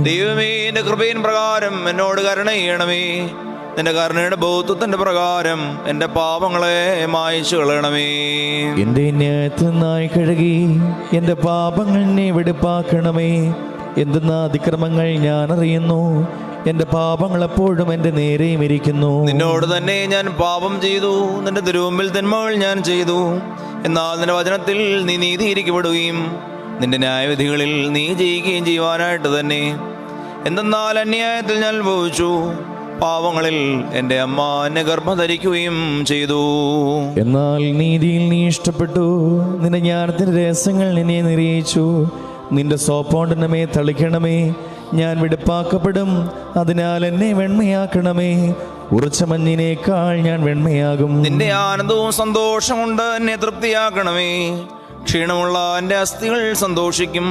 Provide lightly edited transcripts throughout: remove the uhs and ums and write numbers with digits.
ദൈവമേ, നിന്റെ കൃപയിൻ പ്രകാരം എന്നോട് കരുണ ചെയ്യണമേ. നിന്റെ കരുണയുടെ ബൗദ്ധത്തിന്റെ പ്രകാരം എന്റെ പാപങ്ങളെ മായ്ച്ചു കളയണമേ. എന്റെ ന്യായത്തിൽ നിന്നായി കഴുകി എന്റെ പാപങ്ങൾ നീ വെടിപ്പാക്കണമേ. എന്തെന്നാ അതിക്രമങ്ങൾ ഞാൻ അറിയുന്നു, എന്റെ പാപങ്ങൾ എപ്പോഴും എന്റെ നേരെയും ഇരിക്കുന്നു. നിന്നോട് തന്നെ ഞാൻ പാപം ചെയ്തു, നിന്റെ തിരുമുമ്പിൽ തിന്മകൾ ഞാൻ ചെയ്തു. എന്നാൽ നിന്റെ വചനത്തിൽ നീ നീതിയിരിക്കപ്പെടുകയും നിന്റെ ന്യായവിധികളിൽ നീ ജയിക്കുകയും ചെയ്യുവാനായിട്ട് തന്നെ. എന്തെന്നാൽ അന്യായത്തിൽ ഞാൻ അനുഭവിച്ചു, പാവങ്ങളിൽ എൻ്റെ അമ്മ എന്നെ ഗർഭം ധരിക്കുകയും ചെയ്തു. എന്നാൽ നീതിയിൽ നീ ഇഷ്ടപ്പെട്ടു, നിന്റെ ജ്ഞാനത്തിന്റെ രഹസ്യങ്ങൾ നിന്നെ നിറയിച്ചു. നിന്റെ സോപ്പോണ്ടനമേ തളിക്കണമേ, ഞാൻ വെടിപ്പാക്കപ്പെടും. അതിനാൽ എന്നെ വെണ്മയാക്കണമേ, ഉറച്ച മഞ്ഞിനേക്കാൾ ഞാൻ വെണ്മയാകും. നിന്റെ ആനന്ദവും സന്തോഷം കൊണ്ട് എന്നെ തൃപ്തിയാക്കണമേ. ക്ഷീണമുള്ള എൻ്റെ അസ്ഥികൾ സന്തോഷിക്കും.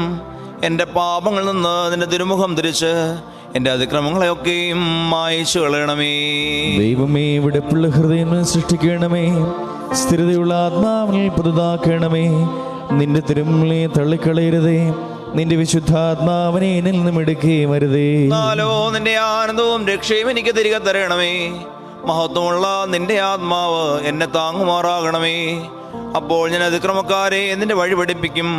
എൻ്റെ പാപങ്ങളിൽ നിന്ന് നിന്റെ തിരുമുഖം തിരിച്ച് എൻ്റെ അതിക്രമങ്ങളെയൊക്കെയും മായ്ച്ചു കളയണമേ. ദൈവമേ, വെടിപ്പുള്ള ഹൃദയം സൃഷ്ടിക്കണമേ, സ്ഥിരതയുള്ള ആത്മാവിനെ പുതുതാക്കണമേ. നിന്റെ തിരുമുമ്പിലെ തള്ളിക്കളയരുതേ, നിന്റെ വിശുദ്ധാത്മാവിനെ എന്നിൽ നിന്നും എടുക്കുകയും അരുതേ. എന്നാലോ നിന്റെ ആനന്ദവും രക്ഷയും എനിക്ക് തിരികെ തരണമേ. മഹത്വമുള്ള നിന്റെ ആത്മാവ് എന്നെ താങ്ങുമാറാകണമേ. അപ്പോൾ ഞാൻ അതിക്രമക്കാരെ നിന്റെ വഴി പഠിപ്പിക്കും,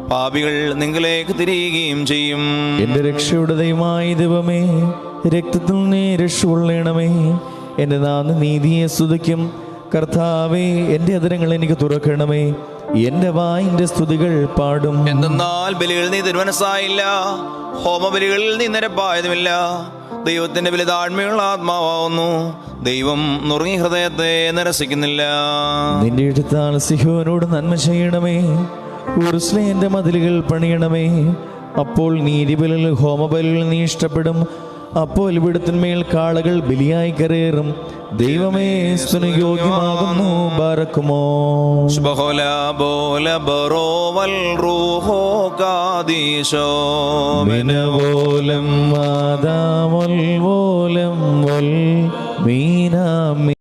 പാപികൾ നിങ്ങളിലേക്ക് തിരിയുകയും ചെയ്യും. എന്റെ രക്ഷയുടെ ദൈവമായ ദൈവമേ, രക്തത്തിൽ നീ രക്ഷ കൊള്ളണമേ. എന്റെ നാഥൻ നീതിയെ സ്തുതിക്കും. കർത്താവേ, എന്റെ അധരങ്ങൾ എനിക്ക് തുറക്കണമേ, എന്റെ വായിന്റെ സ്തുതികൾ പാടും. എന്തെന്നാൽ ബലികളിൽ നീ തിരുമനസ്സായില്ല, ഹോമബലികളിൽ നീ നിരപ്പായതുമില്ല. ദൈവത്തിന്റെ ബലി താഴ്മയുള്ള ആത്മാവുന്നു, ദൈവം നുറുങ്ങിയ ഹൃദയത്തെ നിരസിക്കുന്നില്ല. നിന്റെ എടുത്താൽ സിഹോനോട് നന്മ ചെയ്യണമേ, യെരൂശലേമിന്റെ മതിലുകൾ പണിയണമേ. അപ്പോൾ നീതിബലികൾ ഹോമബലികൾ നീ ഇഷ്ടപ്പെടും. അപ്പോൾ ഇവിടത്തിന്മേൽ കാളകൾ ബലിയായി കരയേറും. ദൈവമേ, സ്തുതിയോഗ്യമാകുന്നു. ബാരക്കുമോ ശുഭഹോല ബോല ബറോവൽ റൂഹോ കാദീശോ മിനവോലം വാദാമൊൽ വോലം വൽ മീനാമി.